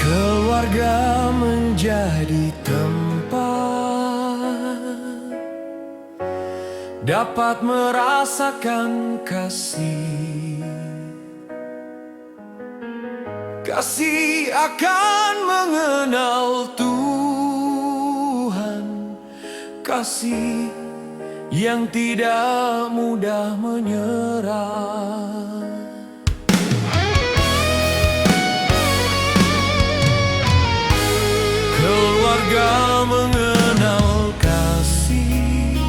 Keluarga menjadi tempat dapat merasakan kasih. Kasih akan mengenal Tuhan, kasih yang tidak mudah menyerah. Keluarga mengenal kasih,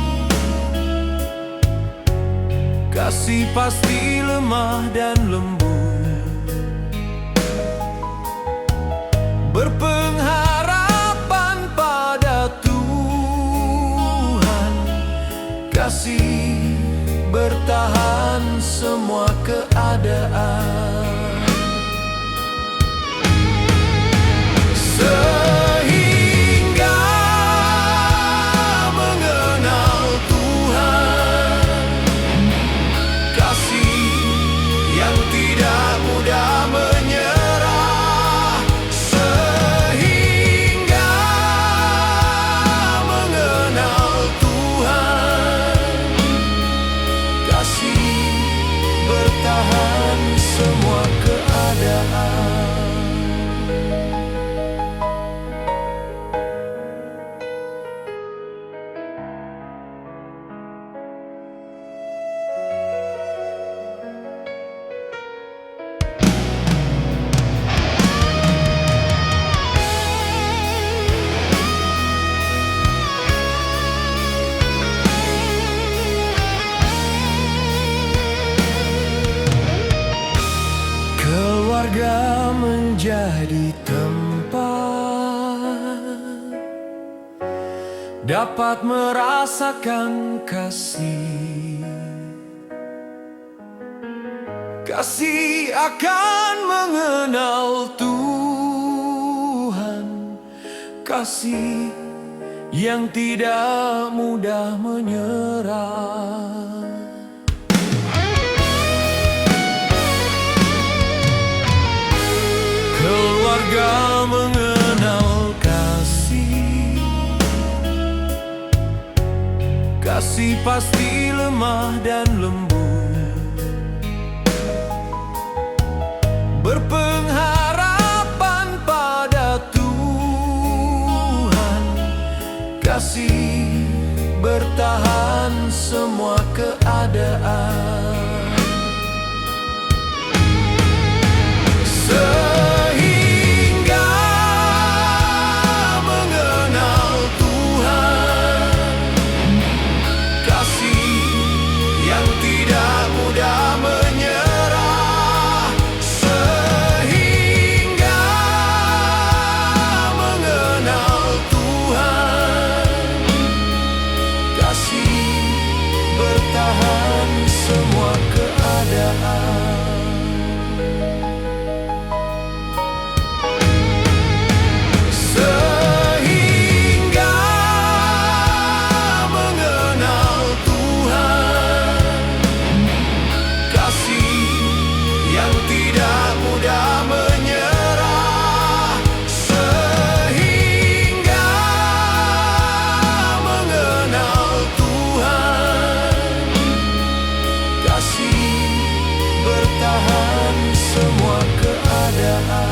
kasih pasti lemah dan lembut, berpengharapan pada Tuhan, kasih bertahan semua keadaan. Semua keadaan. Keluarga menjadi tempat dapat merasakan kasih. Kasih akan mengenal Tuhan, kasih yang tidak mudah menyerah. Keluarga mengenal kasih, kasih pasti lemah dan lembut, berpengharapan pada Tuhan, kasih bertahan semua keadaan. Semua keadaan. Sehingga mengenal Tuhan, kasih yang tidak mudah menyerah. Sehingga mengenal Tuhan, kasih bertahan semua keadaan.